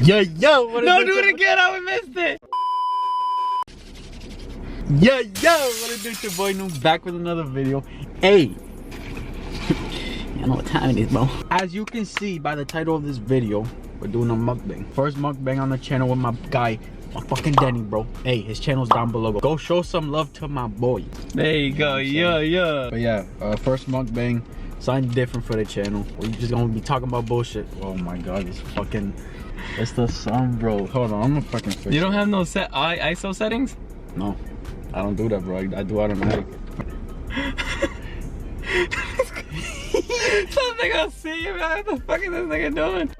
Yo, what is No, do it again, I missed it. Yo, what is this, your boy Noob, back with another video. Hey, I know what time it is, bro. As you can see by the title of this video, we're doing a mukbang. First mukbang on the channel with my guy, my fucking Denny, bro. Hey, his channel's down below. Go show some love to my boy. There you go, yeah. But yeah, first mukbang, something different for the channel. We're just gonna be talking about bullshit. Oh my god, it's the sun, bro. Hold on, I'm gonna fucking fix it. You don't have no set ISO settings? No, I don't do that, bro. I do automatic. Some nigga see you, man. What the fuck is this nigga doing?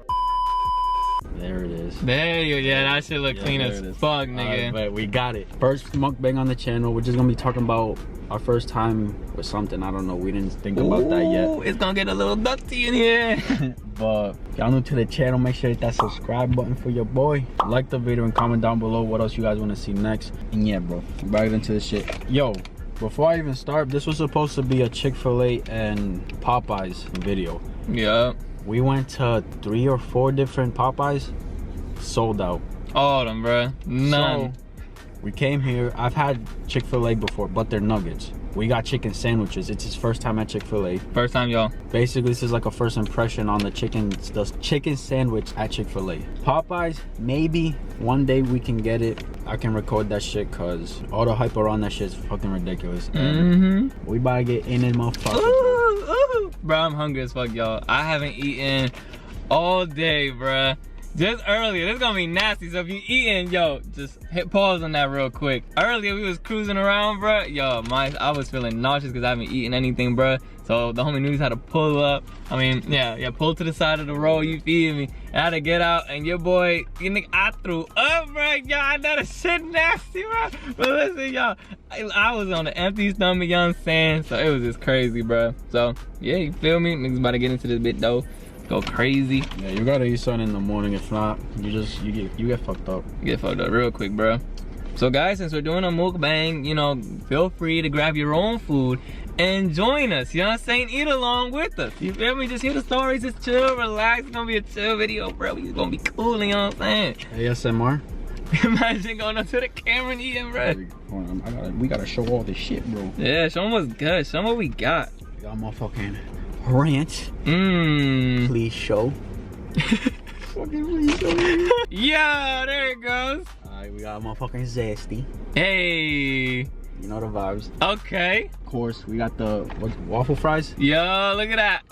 There it is. There you go. Yeah, that shit look clean as fuck, nigga. But we got it. First mukbang on the channel. We're just gonna be talking about our first time with something. I don't know. We didn't think about that yet. It's gonna get a little dusty in here. But if y'all new to the channel, make sure to hit that subscribe button for your boy. Like the video and comment down below what else you guys want to see next. And yeah, bro, back into this shit. Yo, before I even start, this was supposed to be a Chick-Fil-A and Popeyes video. Yeah. We went to 3 or 4 different Popeyes, sold out. All of them, bro. None. So, we came here. I've had Chick-fil-A before, but they're nuggets. We got chicken sandwiches. It's his first time at Chick-fil-A. First time, y'all. Basically, this is like a first impression on the chicken sandwich at Chick-fil-A. Popeyes, maybe one day we can get it. I can record that shit because all the hype around that shit is fucking ridiculous. We about to get in it, motherfucker. Ooh. Bro, I'm hungry as fuck, y'all. I haven't eaten all day, bro. Just earlier, this is gonna be nasty. So if you eating, yo, just hit pause on that real quick. Earlier we was cruising around, bro. Yo, I was feeling nauseous because I haven't eaten anything, bro. So the homie News had to pull up. I mean, yeah, pull to the side of the road. You feel me? I had to get out, and your boy, I threw up, bro. Yo, I know the shit nasty, bro. But listen, y'all, I was on an empty stomach, you know what I'm saying? So it was just crazy, bro. So yeah, you feel me? Niggas about to get into this bit though. Go crazy. Yeah, you gotta eat something in the morning. If not, you get fucked up. You get fucked up real quick, bro. So guys, since we're doing a mukbang, you know, feel free to grab your own food and join us. You know what I'm saying? Eat along with us. You feel me? Just hear the stories, just chill, relax. It's gonna be a chill video, bro. It's gonna be cool, you know what I'm saying? ASMR. Imagine going up to the camera and eating, bro. We gotta show all this shit, bro. Yeah, show them what's good. Show them what we got. We got motherfucking ranch. Please show. Fucking please show. Yeah, there it goes. Alright, we got motherfucking zesty. Hey. You know the vibes. Okay. Of course, we got the waffle fries. Yo, look at that.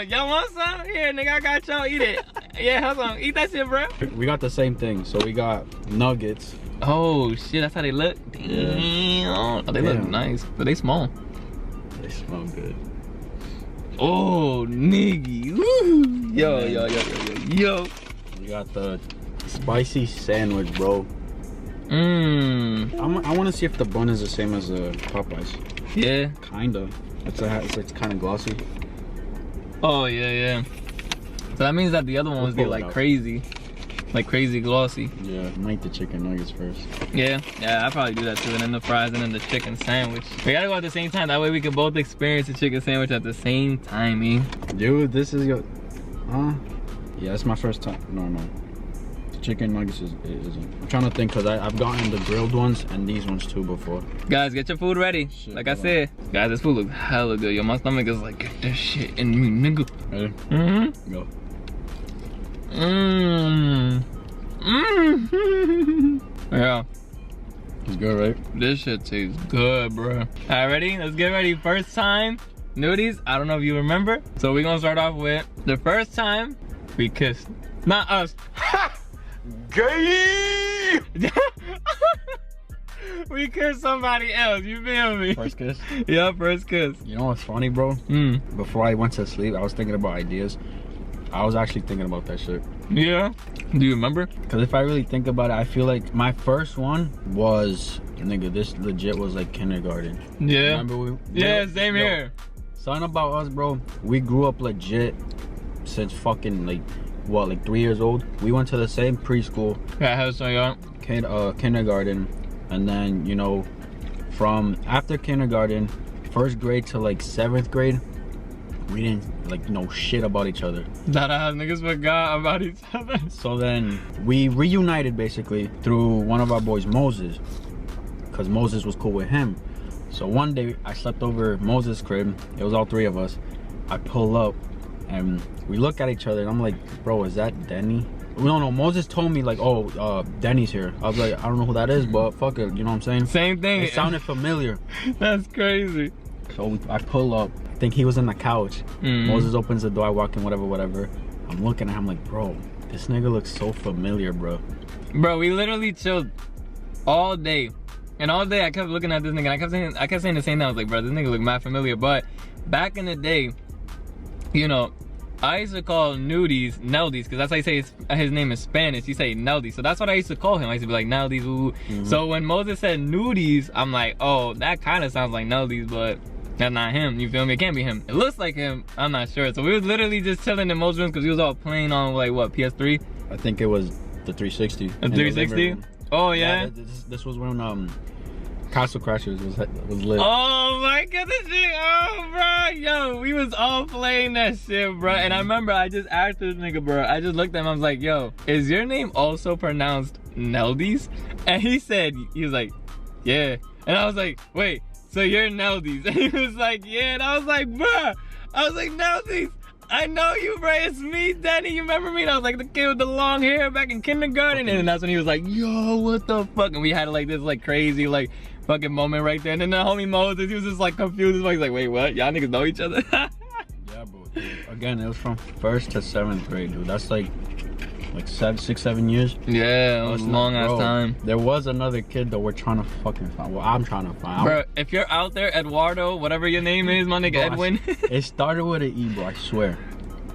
Y'all want some? Here, nigga, I got y'all. Eat it. Yeah, have some. Eat that shit, bro. We got the same thing. So we got nuggets. Oh shit, that's how they look. Damn. Oh, they look nice, but they small. They smell good. Oh, nigga. Woo. Yo. We got the spicy sandwich, bro. I want to see if the bun is the same as the Popeyes. Yeah. Kinda. It's kind of glossy. Oh yeah. So that means that the other ones get like crazy glossy. Yeah. I might eat the chicken nuggets first. Yeah, I probably do that too, and then the fries, and then the chicken sandwich. We gotta go at the same time. That way we can both experience the chicken sandwich at the same time, eh? Dude, this is your. Yeah, it's my first time. No. Chicken nuggets isn't. I'm trying to think because I've gotten the grilled ones and these ones too before. Guys, get your food ready. Shit, like I said, guys, this food looks hella good. Yo, my stomach is like, get this shit in me, nigga. Ready? Go. Yeah. It's good, right? This shit tastes good, bro. Alright, ready? Let's get ready. First time, nudies. I don't know if you remember. So we're gonna start off with the first time we kissed. Not us. Gay! We kissed somebody else, you feel me? First kiss? Yeah, first kiss. You know what's funny, bro? Before I went to sleep, I was thinking about ideas. I was actually thinking about that shit. Yeah? Do you remember? Because if I really think about it, I feel like my first one was, nigga, this legit was like kindergarten. Yeah. Remember yeah, same here. Something about us, bro. We grew up legit since fucking like 3 years old. We went to the same preschool. Yeah, how so young? Kindergarten, and then, you know, from after kindergarten, 1st grade to like 7th grade, we didn't like know shit about each other. That niggas forgot about each other. So then we reunited basically through one of our boys, Moses, because Moses was cool with him. So one day I slept over at Moses' crib. It was all three of us. I pull up and we look at each other and I'm like, bro, is that Denny? No, Moses told me like, oh, Denny's here. I was like, I don't know who that is, but fuck it, you know what I'm saying? Same thing. It sounded familiar. That's crazy. So I pull up. I think he was in the couch. Moses opens the door, I walk in, whatever. I'm looking at him like, bro, this nigga looks so familiar, bro. Bro, we literally chilled all day. And all day I kept looking at this nigga and I kept saying the same thing. I was like, bro, this nigga look mad familiar. But back in the day, you know, I used to call nudies Neldies, because that's how you say his name in Spanish. You say Neldy. So that's what I used to call him. I used to be like, Neldies, ooh. So when Moses said nudies, I'm like, oh, that kind of sounds like Neldies, but that's not him. You feel me? It can't be him. It looks like him. I'm not sure. So we was literally just chilling in Moses' room because we was all playing on, like, what, PS3? I think it was the 360. The 360? Oh, yeah? This was when Castle Crashers was lit. Oh my goodness, oh bro, yo, we was all playing that shit, bro. And I remember I just asked this nigga, bro. I just looked at him. I was like, yo, is your name also pronounced Neldies? And he was like, yeah. And I was like, wait, so you're Neldies? And he was like, yeah. And I was like, bro, I was like, Neldies, I know you, bro. It's me, Denny. You remember me? And I was like the kid with the long hair back in kindergarten. And then that's when he was like, yo, what the fuck? And we had like this like crazy like fucking moment right there. And then the homie Moses, he was just like confused. He's like, wait, what? Y'all niggas know each other? Yeah, bro. Again, it was from 1st to 7th grade, dude. That's like 6, 7 years. Yeah, it was a long ass time. There was another kid that we're trying to fucking find. Well, I'm trying to find. Bro, if you're out there, Eduardo, whatever your name is, my nigga, bro, Edwin. It started with an E, bro, I swear.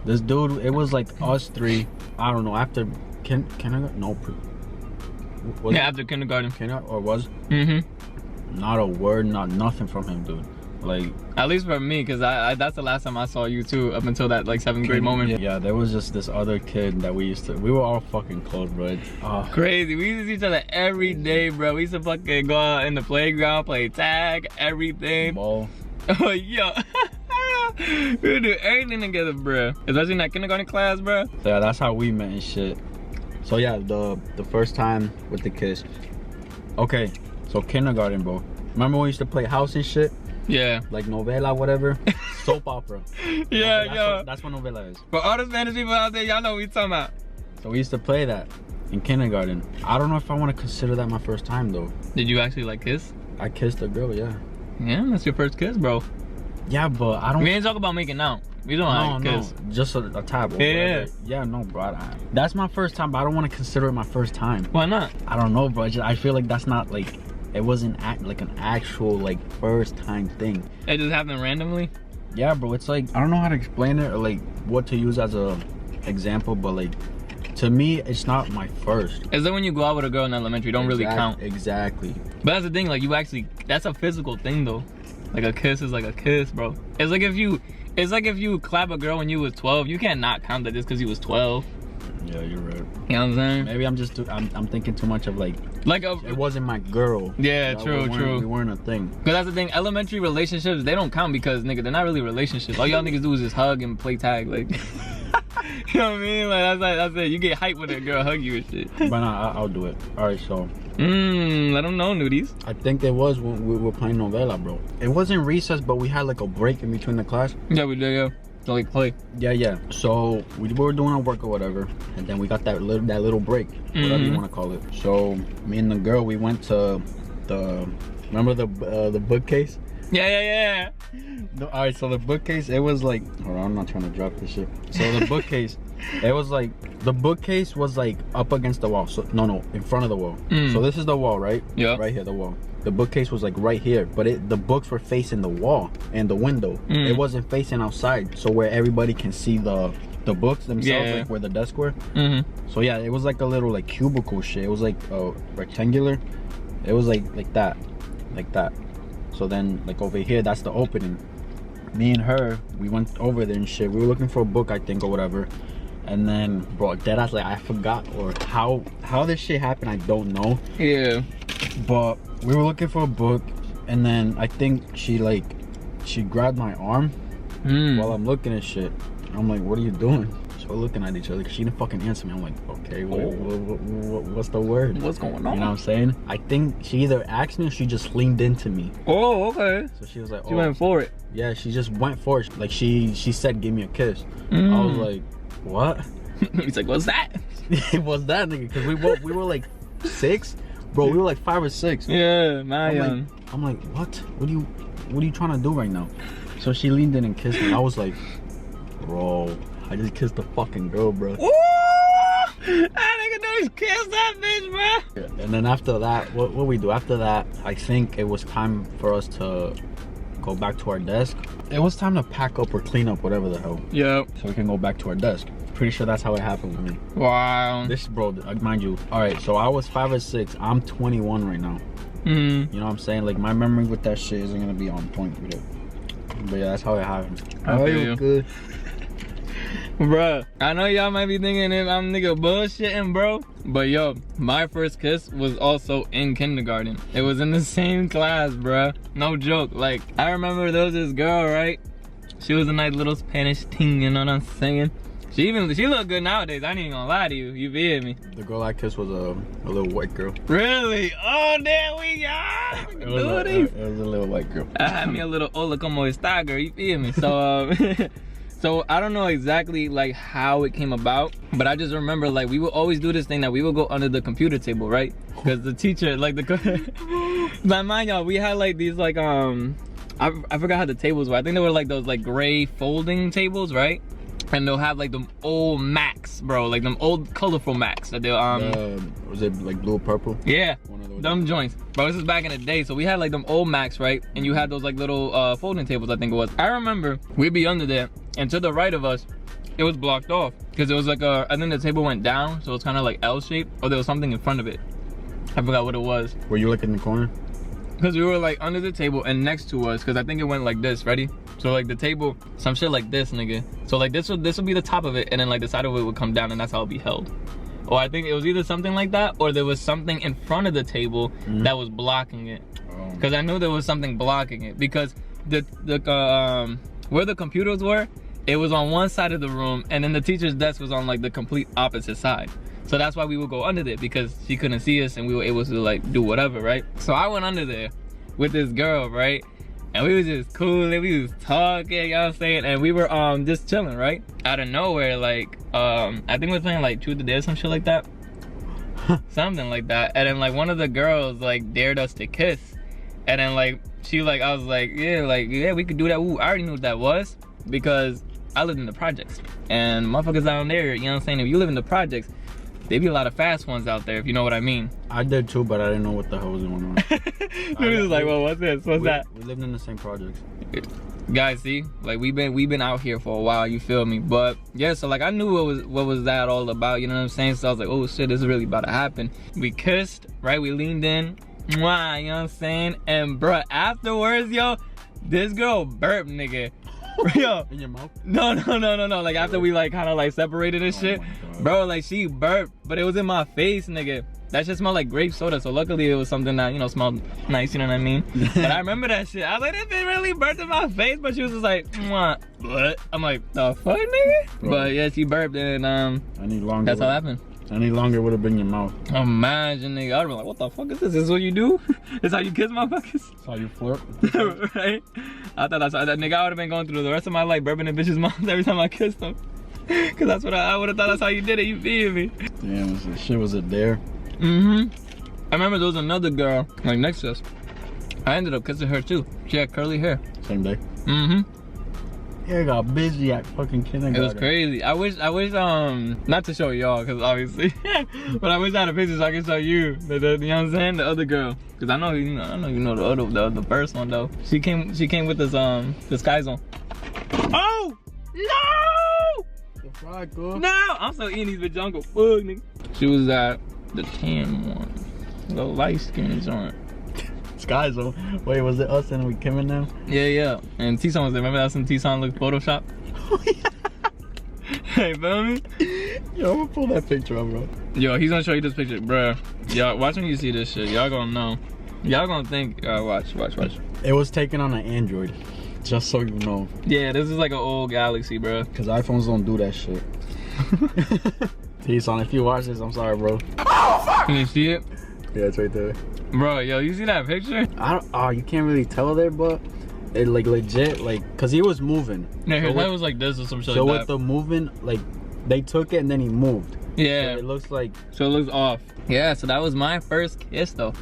This dude, it was like us three. I don't know, after kindergarten? No. Yeah, after kindergarten. Or was? Not a word, not nothing from him, dude. Like, at least for me, because that's the last time I saw you too, up until that like 7th grade moment. Yeah, there was just this other kid that we were all fucking close, bro. Crazy. We used to see each other every day, bro. We used to fucking go out in the playground, play tag, everything. Ball. Oh, yo. We would do everything together, bro. Especially in that kindergarten class, bro. Yeah, that's how we met and shit. So yeah, the first time with the kiss. Okay, so kindergarten, bro. Remember when we used to play house and shit? Yeah. Like novela, whatever. Soap opera. Yeah, okay, that's what novela is. For all the Spanish people out there, y'all know what we talking about. So we used to play that in kindergarten. I don't know if I want to consider that my first time though. Did you actually like kiss? I kissed a girl, yeah. Yeah, that's your first kiss, bro. Yeah, but I don't. We ain't talk about making out. We don't like kiss. No, just a tap. Yeah. Yeah, no, bro. That's my first time, but I don't want to consider it my first time. Why not? I don't know, bro. I feel like that's not like, it wasn't like an actual like first time thing. It just happened randomly? Yeah, bro. It's like, I don't know how to explain it or like what to use as a example, but like to me, it's not my first. It's like when you go out with a girl in elementary, don't really count. Exactly. But that's the thing, like you actually, that's a physical thing though. Like a kiss is like a kiss, bro. It's like if you clap a girl when you was 12, you can't not count that just because you was 12. Yeah, you're right. You know what I'm saying? Maybe I'm just I'm thinking too much of like it wasn't my girl. Yeah, true. We weren't a thing. Because that's the thing, elementary relationships, they don't count because nigga, they're not really relationships. All y'all niggas do is just hug and play tag, like. You know what I mean? Like that's it. You get hyped when a girl hug you and shit. But nah, I'll do it. All right, so. Let them know, nudies. I think it was when we were playing novela, bro. It wasn't recess, but we had like a break in between the class. Yeah, we did, yeah. So like play. Yeah. So we were doing our work or whatever, and then we got that little break, whatever you want to call it. So me and the girl, we went to remember the bookcase? Yeah. No, all right, so the bookcase, it was like, hold on, I'm not trying to drop this shit. So the bookcase, it was like, the bookcase was like up against the wall. So no, in front of the wall. So this is the wall, right? Yeah. Right here, the wall. The bookcase was like right here, but the books were facing the wall and the window. It wasn't facing outside, so where everybody can see the books themselves, like where the desk were. So yeah, it was like a little like cubicle shit. It was like rectangular. It was like that. So then like over here, that's the opening. Me and her, we went over there and shit. We were looking for a book, I think, or whatever. And then, bro, deadass, like I forgot, or how this shit happened, I don't know. Yeah. But we were looking for a book, and then I think she grabbed my arm, while I'm looking at shit. I'm like, what are you doing? So we're looking at each other because she didn't fucking answer me. I'm like, okay, what's the word? What's going on? You know what I'm saying? I think she either asked me or she just leaned into me. Oh, okay. So she was like, She went for it. Yeah, she just went for it. Like she said, give me a kiss. I was like, what? He's like, what's that? What's that, nigga? Because we were like 6, bro. We were like 5 or 6. Yeah, my young. I'm like, what? What are you trying to do right now? So she leaned in and kissed me. I was like, bro, I just kissed the fucking girl, bro. Ooh! That nigga know he's kissed that bitch, bro. Yeah, and then after that, what we do? After that, I think it was time for us to go back to our desk. It was time to pack up or clean up, whatever the hell. Yep. So we can go back to our desk. Pretty sure that's how it happened with me. Wow. This, bro, mind you. All right, so I was 5 or 6. I'm 21 right now. You know what I'm saying? Like, my memory with that shit isn't gonna be on point with it. But yeah, that's how it happened. I feel you. Good. Bruh, I know y'all might be thinking if I'm nigga bullshitting, bro. But yo, my first kiss was also in kindergarten. It was in the same class, bruh. No joke. Like, I remember there was this girl, right? She was a nice little Spanish teen, you know what I'm saying? She looked good nowadays. I ain't even gonna lie to you. You feel me? The girl I kissed was a little white girl. Really? Oh, there we are. It was a little white girl. I had me a little hola como esta girl. You feel me? So, so I don't know exactly like how it came about, but I just remember like we would always do this thing that we would go under the computer table, right? Because the teacher, like my mind, y'all, we had like these like I forgot how the tables were. I think they were like those like gray folding tables, right? And they'll have like them old Macs, bro, like them old colorful Macs that they'll was it like blue or purple? Yeah, them joints, bro. This is back in the day, so we had like them old Macs, right? And you had those like little folding tables, I think it was. I remember we'd be under there, and to the right of us, it was blocked off because it was like I think the table went down, so it's kind of like L shaped, or there was something in front of it. I forgot what it was. Were you like in the corner? Because we were like under the table and next to us, because I think it went like this. Ready? So like the table, some shit like this, nigga. So like this would be the top of it, and then like the side of it would come down, and that's how it'd be held. Or I think it was either something like that, or there was something in front of the table that was blocking it. Because I knew there was something blocking it, because the where the computers were, it was on one side of the room, and then the teacher's desk was on like the complete opposite side. So that's why we would go under there, because she couldn't see us and we were able to like do whatever, right? So I went under there with this girl, right? And we was just cool and we was talking, you know what I'm saying? And we were just chilling, right? Out of nowhere, like I think we were playing like Truth or Dare, some shit like that. Something like that. And then like one of the girls like dared us to kiss. And then like she like, I was like, yeah, we could do that. Ooh, I already knew what that was, because I lived in the projects. And motherfuckers down there, you know what I'm saying? If you live in the projects, there be a lot of fast ones out there, if you know what I mean. I did too, but I didn't know what the hell was going on. He was like, well, what's this? What's that? We lived in the same projects. Guys, see, like we've been out here for a while, you feel me? But yeah, so like I knew what was that all about, you know what I'm saying? So I was like, oh shit, this is really about to happen. We kissed, right? We leaned in, mwah, you know what I'm saying? And bruh, afterwards, yo, this girl burped, nigga. Yo. In your mouth? No. Like after we like kind of like separated and shit, bro, like she burped, but it was in my face, nigga. That shit smelled like grape soda, so luckily it was something that, you know, smelled nice, you know what I mean? But I remember that shit. I was like, this bitch really burped in my face, but she was just like, mwah. What? I'm like, the fuck, nigga? Bro. But yeah, she burped, and I need longer. that's how it happened. Any longer would have been your mouth. Imagine, nigga. I'd be like, what the fuck is this? This is what you do? This how you kiss motherfuckers? That's how you flirt. Right? I thought that's how that nigga, I would have been going through the rest of my life burping in bitches' mouths every time I kissed them. Cause that's what I would have thought that's how you did it, you feel me? Damn, this shit was a dare. I remember there was another girl, like next to us. I ended up kissing her too. She had curly hair. Same day. Yeah, got busy at fucking kindergarten. It was crazy. I wish, not to show y'all, cause obviously, but I wish I had a picture so I could show you, you know what I'm saying, the other girl. Cause I know you know the other first one though. She came with this disguise on. Oh no! The fried girl. No, I'm so eating these bitch Uncle Fuck, nigga. She was at the tan one, the light skin joint. Skies on. Wait, was it us and we came in now? Yeah. And T-Son was there. Remember that some T-Son looked Photoshop? Oh yeah. Hey, feel me? Yo, I'm gonna pull that picture up, bro. Yo, he's gonna show you this picture, bruh. Y'all, watch when you see this shit. Y'all gonna know. Y'all gonna think. Watch. It was taken on an Android. Just so you know. Yeah, this is like an old Galaxy, bro. Because iPhones don't do that shit. Peace on. If you watch this, I'm sorry, bro. Can you see it? Yeah, it's right there. Bro, yo, you see that picture? You can't really tell there, but it like legit, like, cause he was moving. Yeah, his head was like this or some shit so like with that. the movement, like, they took it and then he moved. Yeah. So it looks like. So it looks off. Yeah, so that was my first kiss though.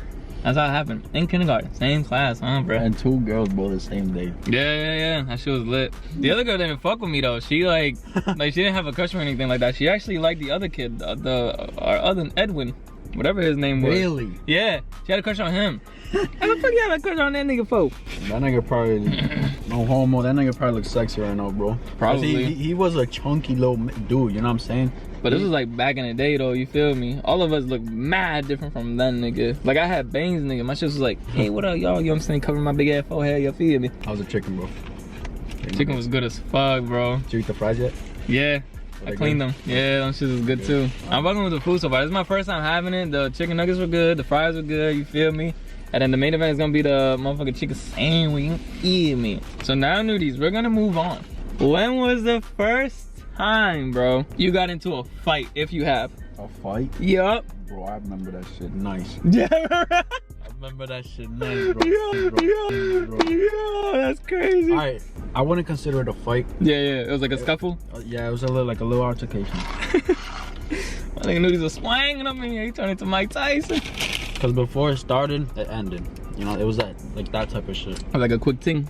That's how it happened. In kindergarten. Same class, huh, bro? And 2 girls both the same day. Yeah. That shit was lit. The other girl didn't fuck with me though. She like she didn't have a crush or anything like that. She actually liked the other kid, our other Edwin. Whatever his name was. Really? Yeah. She had a crush on him. How the fuck you have a crush on that nigga for? That nigga probably, no homo, that nigga probably looks sexy right now, bro. Probably. He was a chunky little dude, you know what I'm saying? But this was like back in the day though, you feel me? All of us look mad different from then, nigga. Like I had bangs, nigga. My shit was like, hey, what up, y'all? You know what I'm saying? Covering my big ass forehead, you feel me? I was a chicken, bro. Chicken was good as fuck, bro. Did you eat the fries yet? Yeah. I cleaned them. Yeah, them shit was good too. I'm fucking with the food so far. This is my first time having it. The chicken nuggets were good. The fries were good. You feel me? And then the main event is gonna be the motherfucking chicken sandwich. You feel me? So now, nudies, we're gonna move on. When was the first time, bro, you got into a fight, if you have? A fight? Yup. Bro, I remember that shit nice. Yeah. I remember that shit nice, bro. Yeah, that's crazy. Alright, I wouldn't consider it a fight. Yeah, it was like a scuffle. Yeah, it was a little altercation. I think nudies was swinging up in here. He turned into Mike Tyson. Because before it started, it ended. You know, it was that type of shit. Like a quick thing.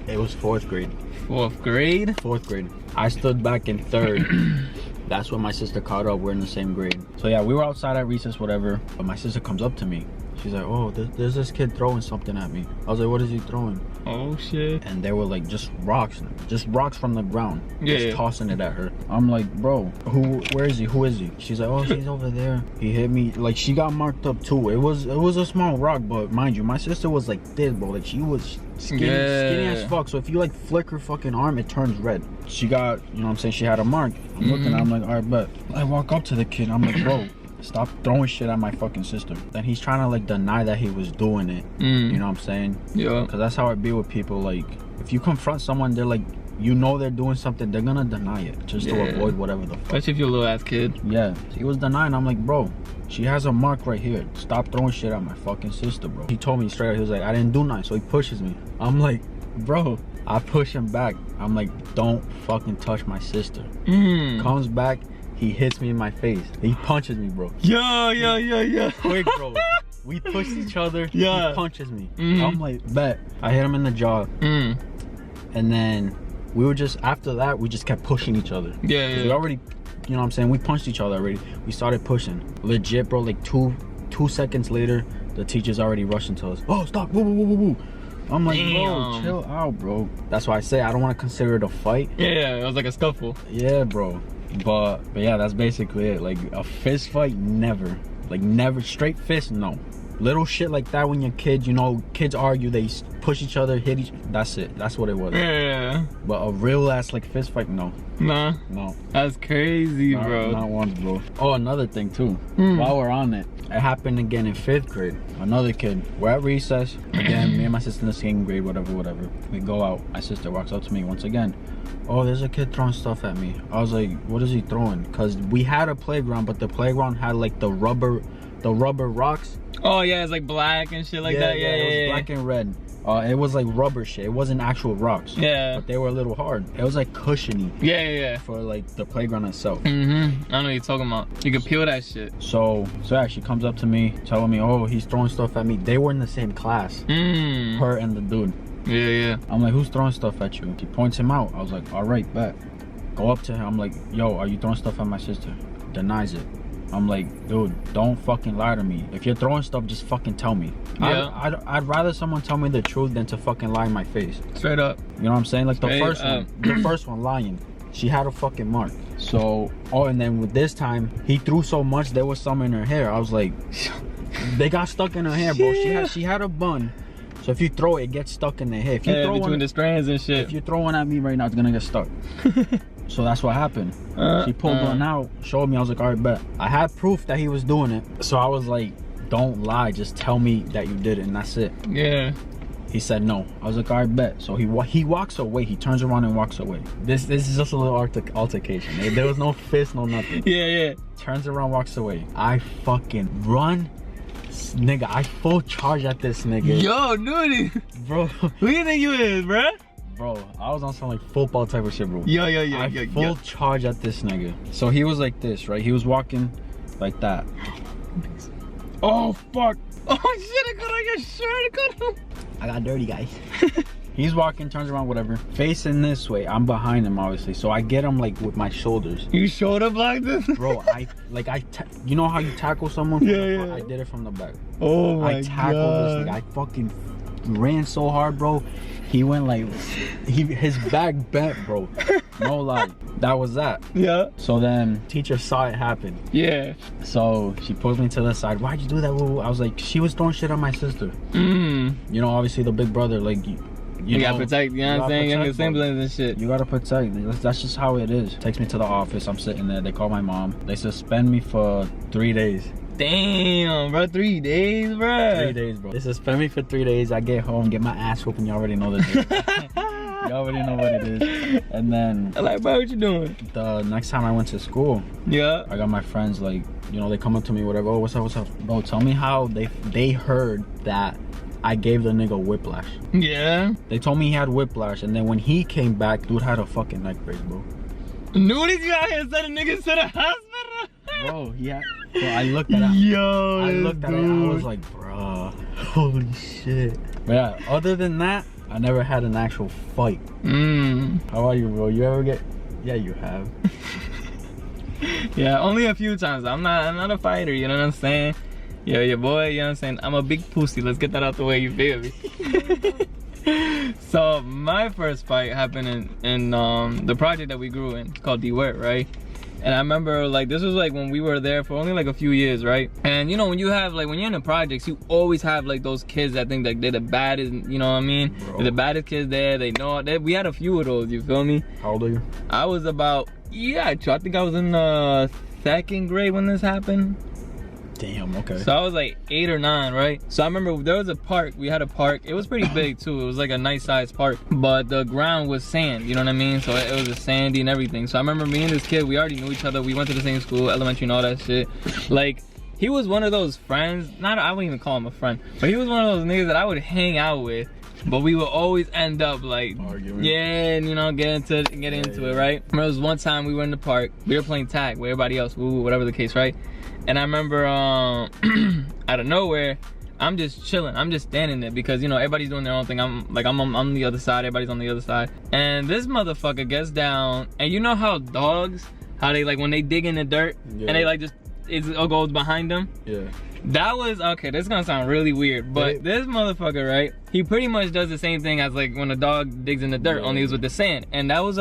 It was 4th grade. 4th grade? 4th grade. I stood back in 3rd. That's when my sister caught up. We're in the same grade. So yeah, we were outside at recess, whatever. But my sister comes up to me. She's like, oh, there's this kid throwing something at me. I was like, what is he throwing? Oh shit. And they were like just rocks from the ground. Yeah. Just tossing it at her. I'm like, bro, where is he? Who is he? She's like, oh, he's over there. He hit me. Like, she got marked up too. It was a small rock, but mind you, my sister was like this, bro. Like, she was skinny as fuck. So if you like flick her fucking arm, it turns red. She got, you know what I'm saying, she had a mark. I'm looking, I'm like, all right, bet. I walk up to the kid, I'm like, bro, stop throwing shit at my fucking sister. Then he's trying to like deny that he was doing it. You know what I'm saying? Yeah. Because that's how it be with people. Like, if you confront someone, they're like, you know they're doing something, they're gonna deny it just to avoid whatever the fuck. Especially if you're a little ass kid. Yeah. He was denying. I'm like, bro, she has a mark right here. Stop throwing shit at my fucking sister, bro. He told me straight up, he was like, I didn't do nothing. So he pushes me. I'm like, bro, I push him back. I'm like, don't fucking touch my sister. Comes back, he hits me in my face. He punches me, bro. Yeah. Quick, bro. We pushed each other. Yeah. He punches me. I'm like, bet. I hit him in the jaw. And then we were just, after that, we just kept pushing each other. Yeah. We already, you know what I'm saying? We punched each other already. We started pushing. Legit, bro, like two seconds later, the teacher's already rushing to us. Oh, stop. Woo. I'm like, bro, chill out, bro. That's why I say I don't want to consider it a fight. Yeah, it was like a scuffle. Yeah, bro. But yeah, that's basically it. Like, a fist fight, never. Like, never. Straight fist, no. Little shit like that when you're kids, you know, kids argue, they push each other, hit each, that's it. That's what it was. Yeah. But a real ass like fist fight, no. Nah. No. That's crazy, bro. Not once, bro. Oh, another thing too. While we're on it, it happened again in 5th grade. Another kid. We're at recess. Again, me and my sister in the same grade, whatever. We go out. My sister walks up to me once again. Oh, there's a kid throwing stuff at me. I was like, what is he throwing? Because we had a playground, but the playground had like the rubber rocks. Oh yeah, it's like black and shit like that. Yeah, it was black and red. It was like rubber shit. It wasn't actual rocks. Yeah. But they were a little hard. It was like cushiony. Yeah. For like the playground itself. I know what you're talking about. You can peel that shit. So yeah, she comes up to me, telling me, oh, he's throwing stuff at me. They were in the same class. Her and the dude. Yeah. I'm like, who's throwing stuff at you? He points him out. I was like, all right, bet. Go up to him. I'm like, yo, are you throwing stuff at my sister? Denies it. I'm like, dude, don't fucking lie to me. If you're throwing stuff, just fucking tell me. Yeah. I'd rather someone tell me the truth than to fucking lie in my face. Straight up. You know what I'm saying? Like the first one lying. She had a fucking mark. So, and then with this time, he threw so much, there was some in her hair. I was like, they got stuck in her hair, bro. She had a bun. So if you throw it, it gets stuck in the hair. If you throw between the strands and shit. If you throw one at me right now, it's gonna get stuck. So that's what happened. She pulled one out, showed me. I was like, all right, bet. I had proof that he was doing it. So I was like, don't lie. Just tell me that you did it, and that's it. Yeah. He said no. I was like, all right, bet. So he walks away. He turns around and walks away. This is just a little altercation. There was no fist, no nothing. Yeah. Turns around, walks away. I fucking run. Nigga, I full charge at this nigga. Yo, Nudie. Bro. Who you think you is, bro? Bro, I was on some like football type of shit, bro. Yo. Full charge at this nigga. So he was like this, right? He was walking like that. Oh, fuck. Oh, shit, I got on your shirt. I got dirty, guys. He's walking, turns around, whatever. Facing this way. I'm behind him, obviously. So I get him like with my shoulders. You shoulder blocked this? Bro, you know how you tackle someone? Yeah. I did it from the back. Oh my God. I tackled this nigga. I fucking ran so hard, bro. He went like, his back bent, bro. No lie. That was that. Yeah. So then teacher saw it happen. Yeah. So she pulls me to the side. Why'd you do that? I was like, she was throwing shit at my sister. You know, obviously the big brother, like, you gotta protect, you know what I'm saying? Younger siblings and shit. You gotta protect. That's just how it is. Takes me to the office. I'm sitting there. They call my mom. They suspend me for 3 days. Damn, bro. 3 days, bro. 3 days, bro. They suspend me for 3 days. I get home, get my ass whooping. You already know this. You already know what it is. And then, I'm like, bro, what you doing? The next time I went to school, yeah, I got my friends, like, you know, they come up to me, whatever. Oh, what's up? Bro, tell me how they heard that I gave the nigga whiplash. Yeah. They told me he had whiplash, and then when he came back, dude had a fucking neck brace, bro. Nudie, you out here sending niggas to the hospital? Bro, yeah. So I looked at it. Yo, I looked at it. I was like, bro, holy shit. But yeah, other than that, I never had an actual fight. How about you, bro? You ever get? Yeah, you have. Yeah, only a few times. I'm not a fighter. You know what I'm saying? Yo, your boy, you know what I'm saying? I'm a big pussy. Let's get that out the way, you feel me? So my first fight happened in the project that we grew in called D-Wet, right? And I remember, like, this was like when we were there for only like a few years, right? And you know, when you're in the projects, you always have like those kids that think like they're the baddest, you know what I mean? They're the baddest kids there. They know that. We had a few of those, you feel me? How old are you? I was about, I think I was in the 2nd grade when this happened. Damn, okay. So I was like 8 or 9, right? So I remember there was a park. We had a park. It was pretty big too. It was like a nice sized park, but the ground was sand. You know what I mean? So it was sandy and everything. So I remember me and this kid, we already knew each other. We went to the same school, elementary and all that shit. Like, he was one of those friends. I wouldn't even call him a friend, but he was one of those niggas that I would hang out with. But we would always end up like arguing. Yeah, and you know, get into it, right? I remember there was one time we were in the park. We were playing tag with everybody else, whatever the case, right? And I remember out of nowhere, I'm just chilling. I'm just standing there because, you know, everybody's doing their own thing. I'm on the other side. Everybody's on the other side. And this motherfucker gets down. And you know how dogs, how they like when they dig in the dirt and they like just, it goes behind them? Yeah. That was, okay, this is gonna sound really weird, but this motherfucker, right? He pretty much does the same thing as like when a dog digs in the dirt, only it's with the sand. And that was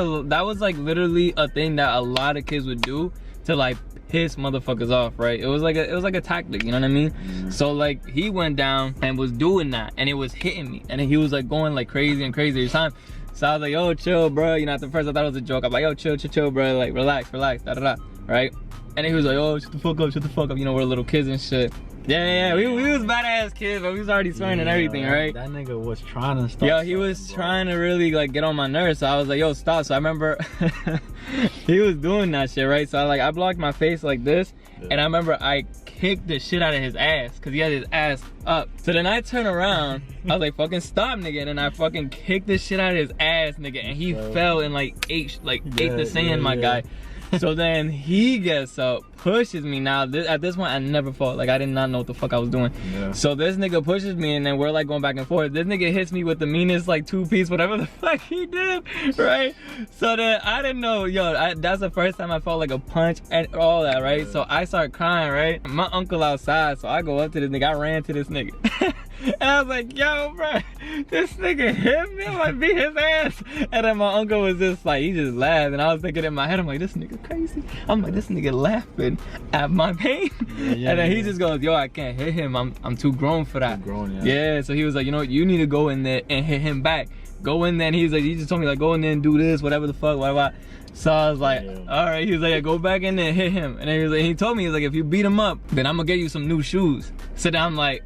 like literally a thing that a lot of kids would do to like piss motherfuckers off, right? It was like a tactic, you know what I mean? So like he went down and was doing that, and it was hitting me, and then he was like going like crazy and crazy every time. So I was like, yo, chill, bro. You know, at the first I thought it was a joke. I'm like, yo, chill, bro. Like, relax, da da da, right? And he was like, oh, shut the fuck up. You know, we're little kids and shit. Yeah. We was badass kids, but we was already swearing and everything, right? That nigga was trying to stop. Yo, he was trying to really like get on my nerves. So I was like, yo, stop. So I remember he was doing that shit, right? So I blocked my face like this, and I remember I kicked the shit out of his ass because he had his ass up. So then I turned around, I was like, fucking stop, nigga, and I fucking kicked the shit out of his ass, nigga, and he fell and like ate the sand, my guy. So then he gets up, pushes me. Now at this point I never fought. Like, I did not know what the fuck I was doing. So this nigga pushes me, and then we're like going back and forth. This nigga hits me with the meanest like 2-piece, whatever the fuck he did, right? So then I didn't know, yo, that's the first time I felt like a punch and all that, right? So I start crying, right? My uncle outside, so I go up to this nigga. I ran to this nigga. And I was like, yo, bro, this nigga hit me. I'm like, beat his ass. And then my uncle was just like, he just laughed. And I was thinking in my head, I'm like, this nigga crazy. I'm like, this nigga laughing at my pain. And then he just goes, yo, I can't hit him. I'm too grown for that. Yeah, so he was like, you know what, you need to go in there and hit him back. Go in there, and he just told me, like, go in there and do this, whatever the fuck, whatever. So I was like, all right. He was like, yeah, go back in there and hit him. And then he was like, he told me, he's like, if you beat him up, then I'm gonna get you some new shoes. So then I'm like,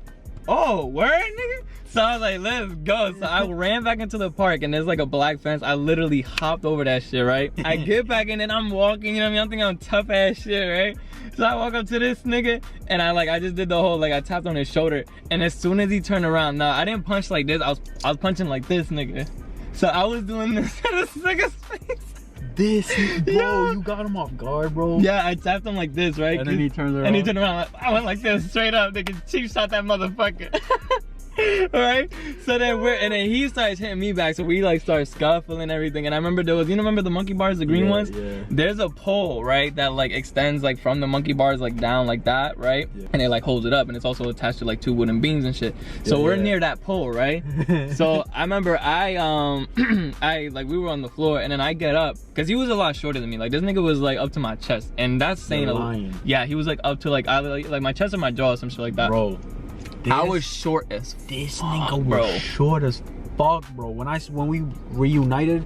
oh, word, nigga? So I was like, let's go. So I ran back into the park and there's like a black fence. I literally hopped over that shit, right? I get back in and I'm walking, you know what I mean? I'm thinking I'm tough ass shit, right? So I walk up to this nigga and I just did the whole, like I tapped on his shoulder. And as soon as he turned around, I didn't punch like this. I was punching like this, nigga. So I was doing this to this nigga's face. This, bro, you got him off guard, bro. Yeah, I tapped him like this, right? And then he turns around. And he turned around, like, I went like this, straight up, nigga, cheap shot that motherfucker. Alright? So then and then he starts hitting me back, so we like start scuffling and everything. And I remember there was, remember the monkey bars, the green ones? Yeah. There's a pole, right, that like extends like from the monkey bars like down like that, right? Yeah. And it like holds it up, and it's also attached to like 2 wooden beams and shit. So we're near that pole, right? So I remember I like we were on the floor, and then I get up because he was a lot shorter than me. Like this nigga was like up to my chest, and that's saying yeah, he was like up to like either like my chest or my jaw or some shit like that. Bro, I was short as this fuck, nigga was bro. short as fuck, bro. When we reunited,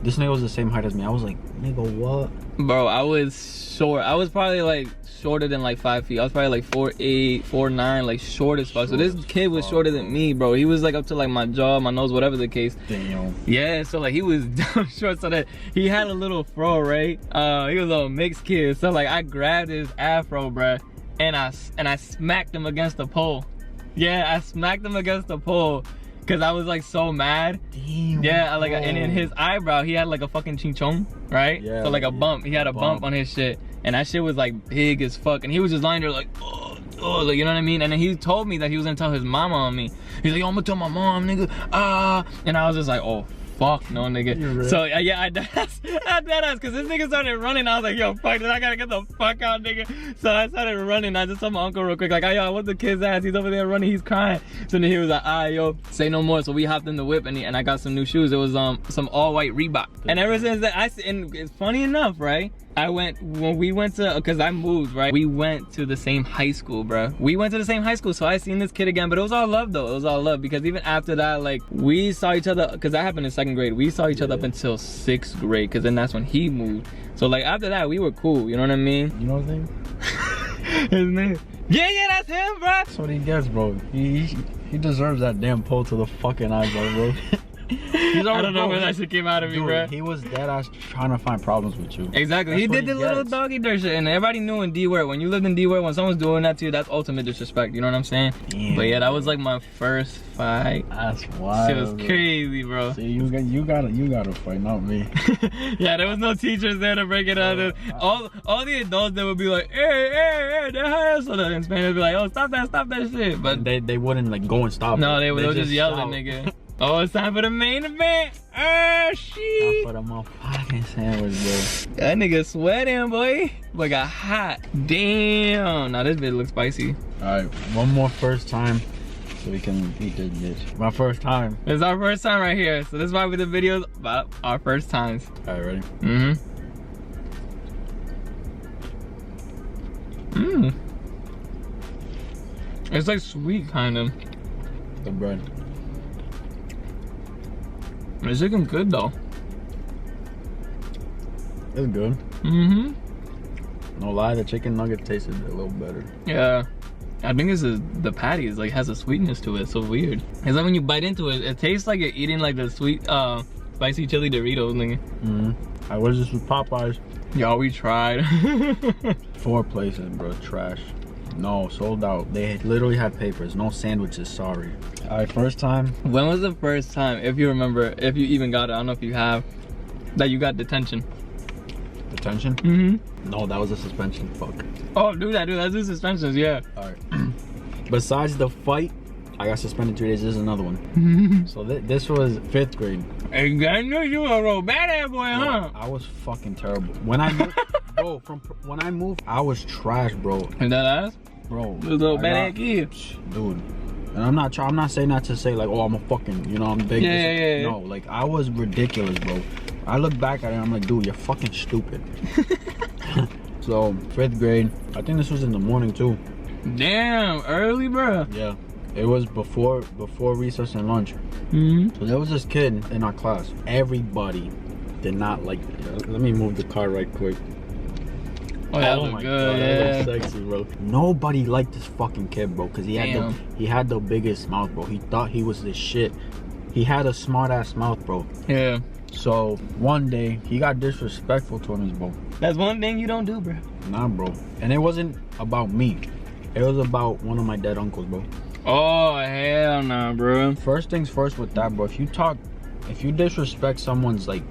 this nigga was the same height as me. I was like, nigga, what? Bro, I was short. I was probably like shorter than like 5 feet. I was probably like 4'8", 4'9", like short as fuck. So this kid was shorter than me, bro. He was like up to like my jaw, my nose, whatever the case. Damn. Yeah, so like he was dumb short, so that he had a little fro, right? He was a little mixed kid. So like I grabbed his afro, bruh, and I smacked him against the pole. Yeah, I smacked him against the pole because I was like so mad. Damn. Yeah, like and in his eyebrow he had like a fucking chinchon, right? Yeah. So like a bump. He had a bump on his shit, and that shit was like big as fuck. And he was just lying there like, oh, like, you know what I mean? And then he told me that he was gonna tell his mama on me. He's like, yo, I'm gonna tell my mom, nigga. And I was just like, oh. Fuck no, nigga. So yeah, I deadass, because this nigga started running. I was like, yo, fuck this, I gotta get the fuck out, nigga. So I started running. I just told my uncle real quick, like, yo, what's the kid's ass? He's over there running, he's crying. So then he was like, yo, say no more. So we hopped in the whip, and I got some new shoes. It was some all white Reebok. And ever since that, and it's funny enough, right? When we went to, cause I moved, right? We went to the same high school, bro. We went to the same high school, so I seen this kid again, but it was all love though. It was all love, because even after that, like, we saw each other, cause that happened in 2nd grade. We saw each other up until 6th grade, cause then that's when he moved. So like after that, we were cool, you know what I mean? You know his name? His name? Yeah, that's him, bro. That's what he gets, bro. He deserves that damn pole to the fucking eyebrow, bro. I don't know where that shit came out of me, bro. He was dead ass trying to find problems with you. Exactly. He did the little doggy dirt shit, and everybody knew in D-Word. When you lived in D-Word, when someone's doing that to you, that's ultimate disrespect. You know what I'm saying? Damn, but yeah, that was like my first fight. That's wild. Shit was crazy, bro. See, you gotta fight, not me. Yeah, there was no teachers there to break it up. All the adults that would be like, hey, that so in Spanish would be like, oh, stop that shit. But they wouldn't like go and stop. No, they would just yell at nigga. Oh, it's time for the main event. Oh, shit. For the motherfucking sandwich, bro. That nigga sweating, boy. Boy got hot. Damn. Now this bit looks spicy. All right, one more first time so we can eat this bitch. My first time. It's our first time right here. So this is why we do videos about our first times. All right, ready? It's like sweet, kind of. The bread. It's looking good though. It's good. No lie, the chicken nugget tasted a little better. Yeah. I think it's the patty is like has a sweetness to it. It's so weird. It's like when you bite into it, it tastes like you're eating like the sweet spicy chili Doritos, nigga. I was just with Popeyes. Y'all, we tried. 4 places, bro. Trash. No, sold out. They literally had papers. No sandwiches, sorry. All right, first time. When was the first time, if you remember, if you even got it, I don't know if you have, that you got detention? Detention? No, that was a suspension. Fuck. Oh, do that, let's do suspensions, yeah. All right. Besides the fight, I got suspended 3 days. This is another one. So this was 5th grade. Hey, I knew you were a real badass boy, huh? I was fucking terrible. When I moved, bro, when I moved, I was trash, bro. And that ass? Bro. You little badass kid. Dude. And I'm not saying that to say like, oh, I'm a fucking, you know, I'm big. Yeah. No, like I was ridiculous, bro. I look back at it and I'm like, dude, you're fucking stupid. So 5th grade, I think this was in the morning too. Damn, early, bro. Yeah. It was before recess and lunch. So there was this kid in our class. Everybody did not like it. Let me move the car right quick. Oh, that Oh look my good, God, yeah. that looks sexy, bro. Nobody liked this fucking kid, bro, because he had the biggest mouth, bro. He thought he was the shit. He had a smart ass mouth, bro. Yeah. So one day he got disrespectful to him, bro. That's one thing you don't do, bro. Nah, bro. And it wasn't about me. It was about one of my dead uncles, bro. Oh, hell nah, bro. First things first with that, bro. If you disrespect someone's like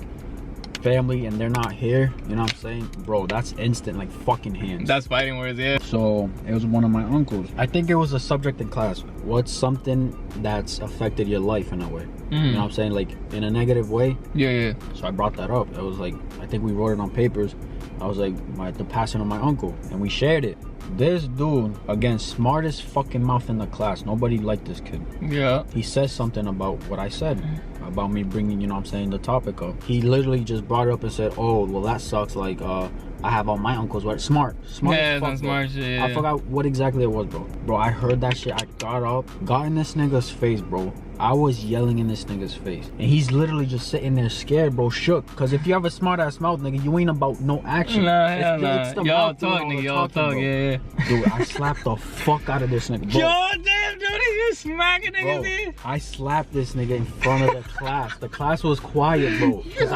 family and they're not here, you know what I'm saying, bro, that's instant, like fucking hands. That's fighting words, yeah. So it was one of my uncles. I think it was a subject in class. What's something that's affected your life in a way? You know what I'm saying, like in a negative way? Yeah. So I brought that up. It was like, I think we wrote it on papers. I was like, the passing of my uncle, and we shared it. This dude, again, smartest fucking mouth in the class. Nobody liked this kid. Yeah. He says something about what I said, about me bringing, you know what I'm saying, the topic up. He literally just brought it up and said, oh, well, that sucks. Like, I have all my uncles, right? Smart Yeah, as fuck, some smart shit, yeah. I forgot what exactly it was, bro. Bro, I heard that shit. I got up, got in this nigga's face, bro. I was yelling in this nigga's face. And he's literally just sitting there scared, bro, shook. Because if you have a smart ass mouth, nigga, you ain't about no action. Nah, hell nah. It's the Y'all mouth talk, doing all nigga. the Y'all talking, talk, bro. yeah. Dude, I slapped the fuck out of this nigga, bro. Yo, damn, dude, you smacking niggas Bro, in? I slapped this nigga in front of the class. The class was quiet, bro. Cause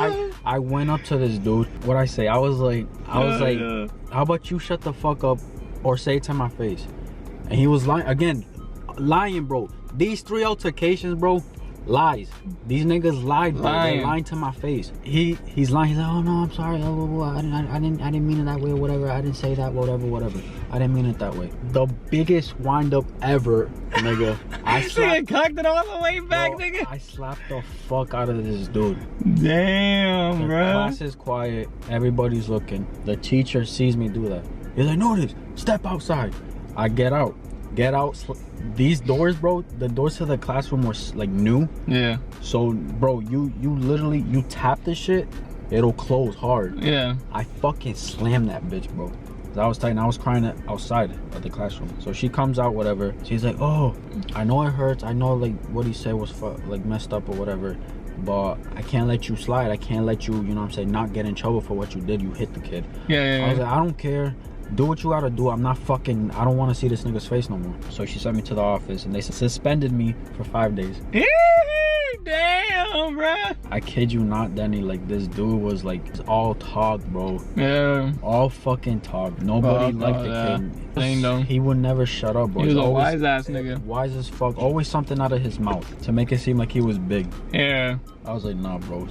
I went up to this dude. What I say? I was like, Yeah. how about you shut the fuck up or say it to my face? And he was lying again, bro. These 3 altercations, bro, lies. These niggas lied, bro. They're lying to my face. He's lying. He's like, oh no, I'm sorry. I didn't mean it that way or whatever. I didn't say that, whatever. I didn't mean it that way. The biggest wind up ever, nigga. I slapped, cocked it all the way back, bro, nigga. I slapped the fuck out of this dude. Damn, The bro. class is quiet. Everybody's looking. The teacher sees me do that. He's like, notice, step outside. I get out. These doors, bro, the doors to the classroom were like new. Yeah. So, bro, you literally, you tap this shit, it'll close hard. Yeah. I fucking slammed that bitch, bro. I was tight and I was crying outside of the classroom. So she comes out, whatever. She's like, oh, I know it hurts. I know like what he said was like messed up or whatever. But I can't let you slide. I can't let you, you know what I'm saying, not get in trouble for what you did. You hit the kid. Yeah. I was like, I don't care. Do what you gotta do. I'm not fucking, I don't want to see this nigga's face no more. So she sent me to the office and they suspended me for 5 days. Damn, bro. I kid you not, Denny. Like, this dude was like all talk, bro. Yeah. All fucking talk. Nobody liked the kid. He would never shut up, bro. He was a always wise ass nigga. Wise as fuck. Always something out of his mouth to make it seem like he was big. Yeah. I was like, nah, bro.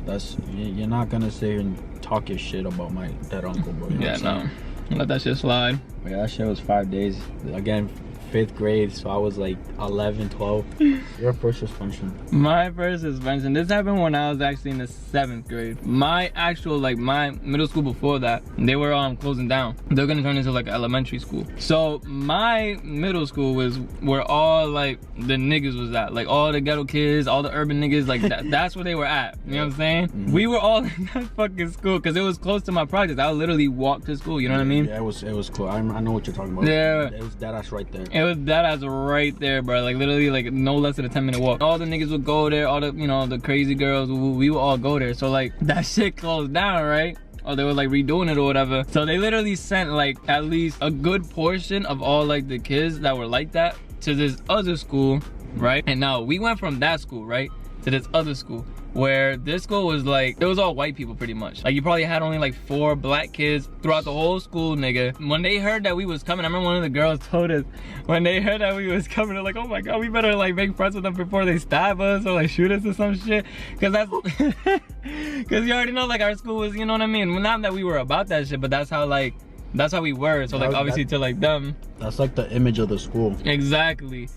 You're not gonna sit here and talk your shit about my dead uncle, bro. You know what I'm saying? Let that shit slide. Yeah, that shit was 5 days. Again, 5th grade, so I was like 11, 12. Your first suspension? My first suspension, this happened when I was actually in the 7th grade. My actual, like my middle school before that, they were closing down. They're gonna turn into like elementary school. So my middle school was where all like the niggas was at. Like all the ghetto kids, all the urban niggas, like that's where they were at. You know what I'm saying? Mm-hmm. We were all in that fucking school because it was close to my project. I would literally walk to school, you know what I mean? Yeah, it was cool. I know what you're talking about. Yeah. It was that ass right there. It was that ass right there, bro. Like literally, like no less than a 10-minute walk. All the niggas would go there. All the, you know, the crazy girls, we would all go there. So like that shit closed down, right? Or they were like redoing it or whatever. So they literally sent like at least a good portion of all like the kids that were like that to this other school, right? And now we went from that school, right, to this other school, where this school was like, it was all white people pretty much. Like you probably had only like 4 black kids throughout the whole school, nigga. When they heard that we was coming, I remember one of the girls told us, when they heard that we was coming, they're like, oh my God, we better like make friends with them before they stab us or like shoot us or some shit. Cause that's, cause you already know like our school was, you know what I mean? Well, not that we were about that shit, but that's how we were. So like obviously to like them. That's like the image of the school. Exactly.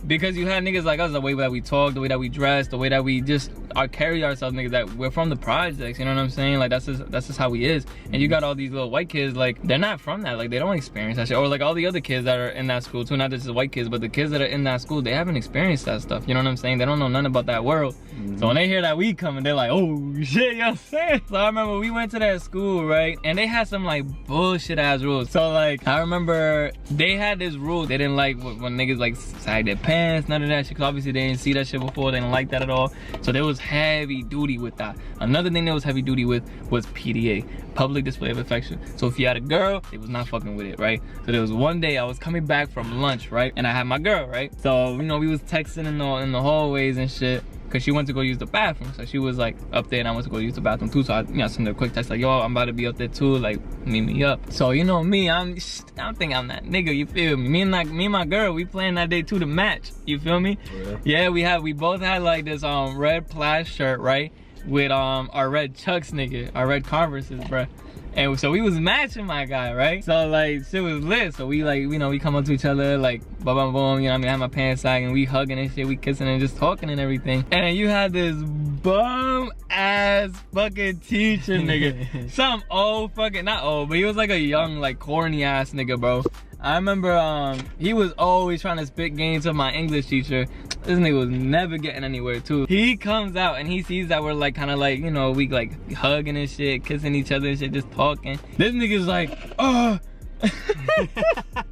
Because you had niggas like us, the way that we talk, the way that we dress, the way that we just carry ourselves, niggas, that we're from the projects, you know what I'm saying? Like that's just how we is. And you got all these little white kids, like they're not from that, like they don't experience that shit. Or like all the other kids that are in that school too, not just the white kids, but the kids that are in that school, they haven't experienced that stuff, you know what I'm saying? They don't know nothing about that world. So when they hear that we coming, they're like, oh shit, you know what I'm saying? So I remember we went to that school, right? And they had some like bullshit ass rules. So like I remember they had this rule they didn't like when niggas like sag their pants, none of that shit. Cause obviously they didn't see that shit before. They didn't like that at all. So there was heavy duty with that. Another thing that was heavy duty with was PDA, public display of affection. So if you had a girl, it was not fucking with it, right? So there was one day I was coming back from lunch, right? And I had my girl, right? So, you know, we was texting in the hallways and shit. Cause she went to go use the bathroom. So she was like up there and I went to go use the bathroom too. So I, you know, sent her a quick text like, yo, I'm about to be up there too. Like, meet me up. So you know me, I don't think I'm that nigga, you feel me? Me and my girl, we playing that day too to match. You feel me? Yeah, we both had like this red plaid shirt, right? With our red Chucks, nigga, our red Converses, bruh. And so we was matching my guy, right? So like shit was lit. So we like, you know, we come up to each other like boom, boom, boom, you know what I mean? I had my pants sagging, we hugging and shit, we kissing and just talking and everything. And then you had this bum ass fucking teacher, nigga. Some old fucking, not old, but he was like a young, like corny ass nigga, bro. I remember he was always trying to spit game to my English teacher. This nigga was never getting anywhere too. He comes out and he sees that we're like kind of like, you know, we like hugging and shit, kissing each other and shit, just talking. This nigga's like, oh.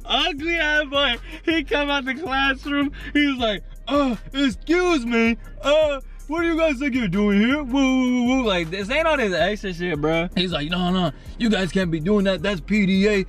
Ugly ass boy. He come out the classroom. He was like, excuse me. What do you guys think you're doing here? Woo, woo, woo. Like, this ain't all this extra shit, bro. He's like, no, you guys can't be doing that. That's PDA.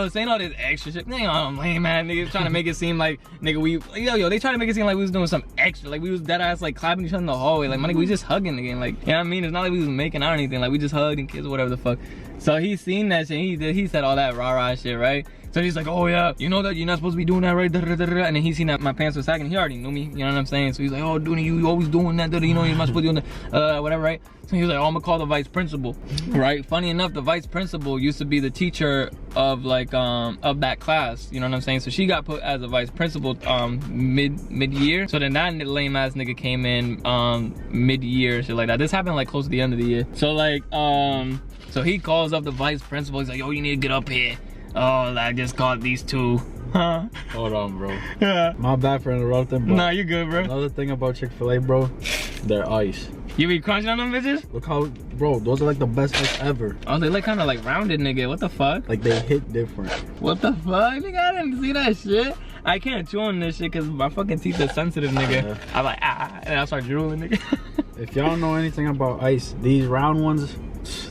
This ain't all this extra shit. Nigga, lame man, niggas trying to make it seem like, nigga, they trying to make it seem like we was doing some extra. Like, we was dead ass, like, clapping each other in the hallway. Like, my nigga, we just hugging again. Like, you know what I mean? It's not like we was making out or anything. Like, we just hugged and kissed or whatever the fuck. So he seen that shit. He said all that rah-rah shit, right? So he's like, oh yeah, you know that you're not supposed to be doing that, right? And then he seen that my pants were sagging. He already knew me, you know what I'm saying? So he's like, oh, Denny, you always doing that, you know, you're not supposed to be doing that, whatever, right? So he was like, oh, I'm gonna call the vice principal, right? Funny enough, the vice principal used to be the teacher of like, of that class, you know what I'm saying? So she got put as a vice principal mid-year. So then that lame ass nigga came in mid-year, shit like that. This happened like close to the end of the year. So like, so he calls up the vice principal. He's like, yo, you need to get up here. Oh, I just caught these two. Huh? Hold on, bro. Yeah. My bad for interrupting, bro. Nah, you good, bro. Another thing about Chick-fil-A, bro, they're ice. You be crunching on them bitches? Look how, bro, those are like the best ice ever. Oh, they look kind of like rounded, nigga. What the fuck? Like they hit different. What the fuck? Nigga, I didn't see that shit. I can't chew on this shit because my fucking teeth are sensitive, nigga. Yeah. I'm like, and I start drooling, nigga. If y'all know anything about ice, these round ones,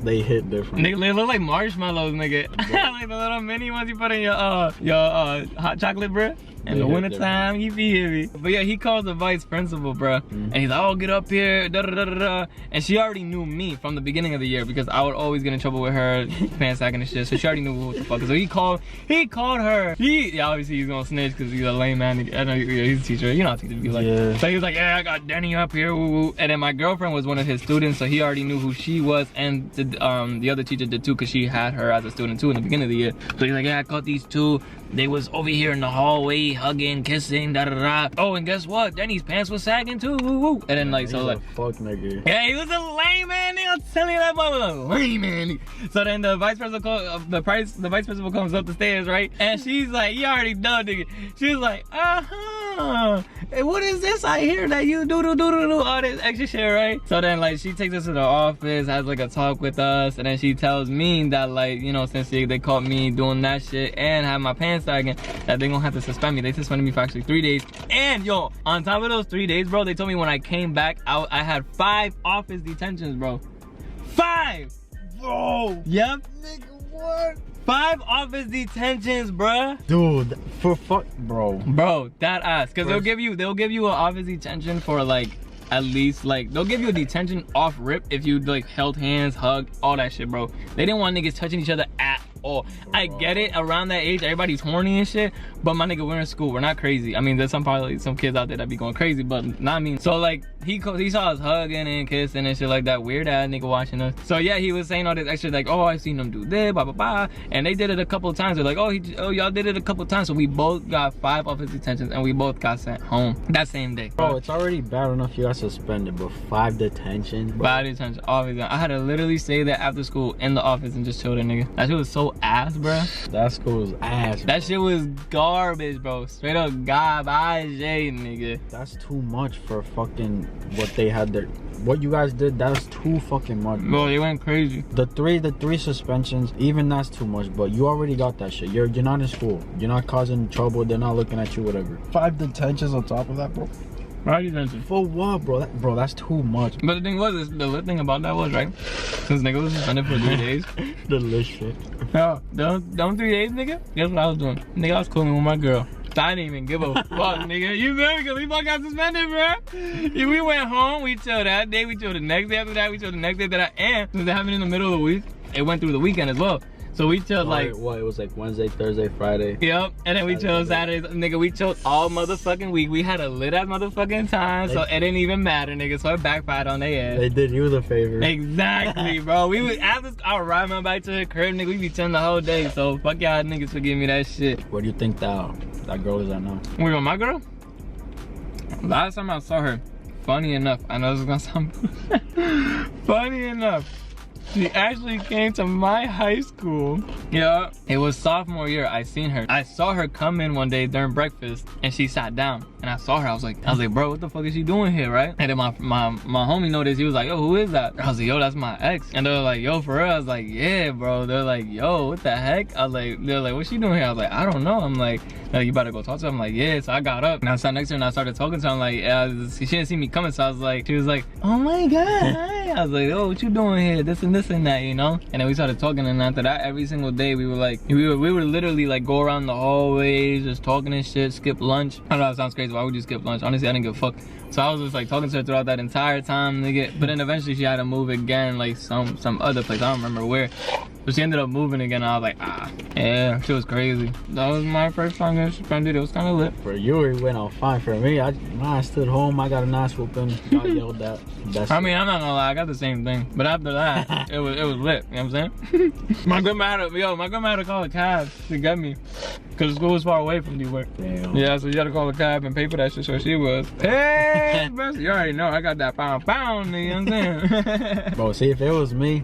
they hit different. Nigga, they look like marshmallows, nigga. Like the little mini ones you put in your hot chocolate, bro. In the wintertime, you feel me? But yeah, he calls the vice principal, bro. And he's like, oh, get up here, da da da da da. And she already knew me from the beginning of the year because I would always get in trouble with her, pants sagging and shit. So she already knew what the fuck. So he called her. Yeah, obviously he's gonna snitch because he's a lame man. I know he's a teacher. You know how teachers be like. Yeah. So he was like, yeah, I got Denny up here. Woo, woo. And then my girlfriend was one of his students, so he already knew who she was. And the other teacher did too because she had her as a student too in the beginning of the year. So he's like, yeah, I caught these two. They was over here in the hallway, hugging, kissing, da da da. Oh, and guess what? Denny's pants was sagging too. Woo woo. And then like, so like, fuck nigga. Yeah, he was a lame man. I'm telling you, that boy was a lame man. So then the vice principal, the vice principal comes up the stairs, right? And she's like, you already know, nigga. She was like, hey, what is this I hear that you do all this extra shit, right? So then like she takes us to the office, has like a talk with us, and then she tells me that like, you know, since they caught me doing that shit and have my pants sagging, that they gonna have to suspend me. They suspended me for actually 3 days. And yo, on top of those 3 days, bro, they told me when I came back out, I had 5 office detentions, bro. 5, bro. Yep. Nigga, what? 5 office detentions, bruh. Dude, for fuck, bro. Bro, that ass. Cause they'll give you an office detention for like, at least like, they'll give you a detention off rip if you like held hands, hugged, all that shit, bro. They didn't want niggas touching each other at all. I get it, around that age, everybody's horny and shit, but my nigga, we're in school, we're not crazy. I mean, there's probably some kids out there that be going crazy, but not me. So like, he saw us hugging and kissing and shit like that, weird ass nigga watching us. So yeah, he was saying all this extra like, oh, I seen them do this, blah, blah, blah. And they did it a couple of times. They're like, oh, y'all did it a couple of times. So we both got 5 office detentions and we both got sent home that same day. Bro, it's already bad enough you got suspended, but 5 detentions, bro. 5 detentions, obviously. I had to literally stay there after school in the office and just chill there, nigga. That shit was so ass, bro. That school was ass, bro. That shit was garbage, bro. Straight up garbage, nigga. That's too much for fucking what they had there. What you guys did, that's too fucking much, Bro, they went crazy. The three suspensions, even that's too much, but you already got that shit. You're not in school. You're not causing trouble. They're not looking at you, whatever. 5 detentions on top of that, bro. 5 detentions. For what, bro? Bro, that's too much. But the thing was, the lit thing about that was, right? Since nigga was suspended for 3 days. The lit shit. No, them 3 days, nigga, guess what I was doing? Nigga, I was cooling with my girl. I didn't even give a fuck, nigga. You feel me? Because we fucking got suspended, bro. We went home, we chilled that day, we chilled the next day after that, we chilled the next day after that. And since it happened in the middle of the week, it went through the weekend as well. So we chilled like... What? It was like Wednesday, Thursday, Friday. Yep. And then we chilled Saturdays. Nigga, we chilled all motherfucking week. We had a lit ass motherfucking time. So it didn't even matter, nigga. So it backfired on their ass. They did you the favor. Exactly, bro. We would, after I would ride my bike to the crib, nigga, we be chilling the whole day. So fuck y'all niggas for giving me that shit. Where do you think that girl is at now? Wait, my girl? Last time I saw her, funny enough, I know this is gonna sound funny enough, she actually came to my high school. Yeah, it was sophomore year. I saw her come in one day during breakfast and she sat down and I saw her. I was like, bro, what the fuck is she doing here, right? And then my homie noticed. He was like, yo, who is that? I was like, yo, that's my ex. And they were like, yo, for real? I was like, yeah, bro. They're like, yo, what the heck? I was like, they're like, what's she doing here? I was like, I don't know. I'm like, you better go talk to her. I'm like, yeah. So I got up and I sat next to her and I started talking to her. I'm like, she didn't see me coming. So I was like, she was like, oh my God. I was like, oh, what you doing here? This and this and that, you know? And then we started talking, and after that, every single day we were like, we would literally like go around the hallways, just talking and shit, skip lunch. I know that sounds crazy, why would you skip lunch? Honestly, I didn't give a fuck. So I was just like talking to her throughout that entire time, nigga. But then eventually she had to move again, like some other place, I don't remember where. But she ended up moving again, and I was like, yeah, she was crazy. That was my first time getting suspended. It was kind of lit. For you, it went on fine. For me, I stood home, I got a nice whooping, got yelled at. I mean, I'm not gonna lie, I got the same thing. But after that, it was lit, you know what I'm saying? my grandma had to call a cab to get me. Cause the school was far away from the work. Damn. Yeah, so you had to call a cab and pay for that shit, so she was, hey, you already know, I got that pound, you know what I'm saying? Bro, see, if it was me,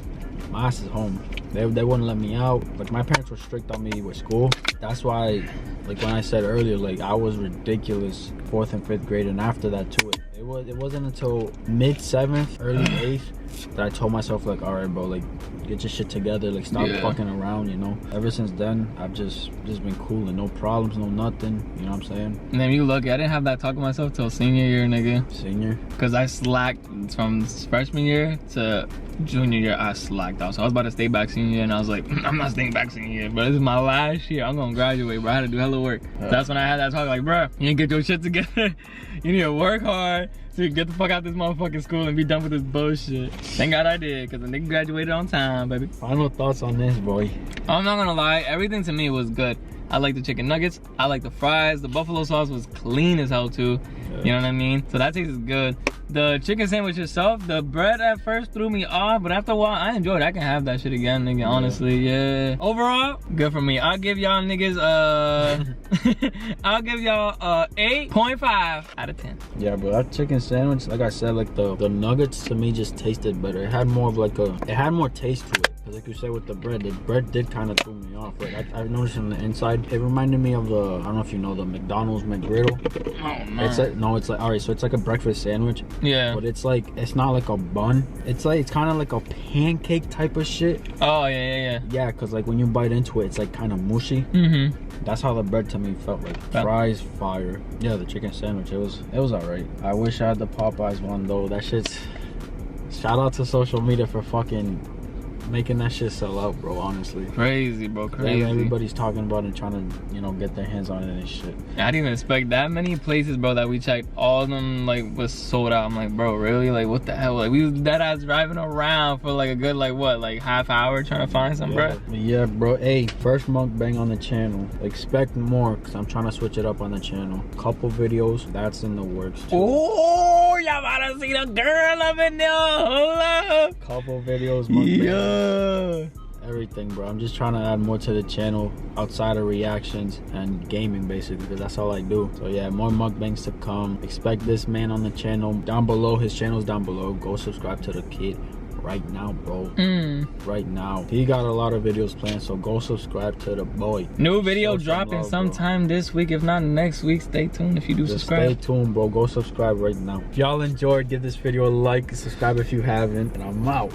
my ass is home. They wouldn't let me out. Like, my parents were strict on me with school. That's why, like when I said earlier, like I was ridiculous 4th and 5th grade, and after that too. It wasn't until mid 7th, early 8th that I told myself, like, all right, bro, like get your shit together, like stop fucking around, you know. Ever since then, I've just been cool and no problems, no nothing, you know what I'm saying? And then you look, I didn't have that talk with myself till senior year, nigga. Senior? Cause I slacked from freshman year to junior year. I slacked out, so I was about to stay back senior year, and I was like, I'm not staying back senior year, but this is my last year. I'm gonna graduate, bro. I had to do hella work. That's when I had that talk, like, bro, you need to get your shit together. You need to work hard so you get the fuck out this motherfucking school and be done with this bullshit. Thank God I did, cause the nigga graduated on time, baby. Final thoughts on this, boy? I'm not gonna lie, everything to me was good. I like the chicken nuggets, I like the fries, the buffalo sauce was clean as hell too. You know what I mean? So that tastes good. The chicken sandwich itself, the bread at first threw me off, but after a while, I enjoyed it. I can have that shit again, nigga, honestly, yeah. Overall, good for me. I'll give y'all niggas, I'll give y'all 8.5 out of 10. Yeah, bro, that chicken sandwich, like I said, like the nuggets to me just tasted better. It had more of like it had more taste to it. Like you said with the bread did kind of throw me off. Like I noticed on the inside, it reminded me of the, I don't know if you know, the McDonald's McGriddle. Oh no. It's like, all right, so it's like a breakfast sandwich. Yeah. But it's like, it's not like a bun. It's kind of like a pancake type of shit. Oh yeah. Yeah, cause like when you bite into it, it's like kind of mushy. That's how the bread to me felt like. Fries, fire. Yeah, the chicken sandwich, it was all right. I wish I had the Popeyes one though. That shit's, shout out to social media for fucking making that shit sell out, bro, honestly. Crazy, bro, crazy. Everybody's talking about it, trying to, you know, get their hands on it and shit. I didn't even expect that many places, bro, that we checked. All of them, like, was sold out. I'm like, bro, really? Like, what the hell? Like, we was dead-ass driving around for, like, a good, like, what, like, half hour trying to find some, bro? Yeah, bro. Hey, first mukbang on the channel. Expect more, because I'm trying to switch it up on the channel. Couple videos, that's in the works, too. Oh, y'all about to see the girl up in there. Hold up. Couple videos, mukbang. Yeah. Everything, bro. I'm just trying to add more to the channel outside of reactions and gaming, basically, because that's all I do. So yeah, more mukbangs to come. Expect this man on the channel down below. His channel's down below. Go subscribe to the kid right now, bro. Right now. He got a lot of videos planned, so go subscribe to the boy. New video dropping sometime this week, if not next week. Stay tuned if you do subscribe. Stay tuned, bro. Go subscribe right now. If y'all enjoyed, give this video a like, subscribe if you haven't, and I'm out.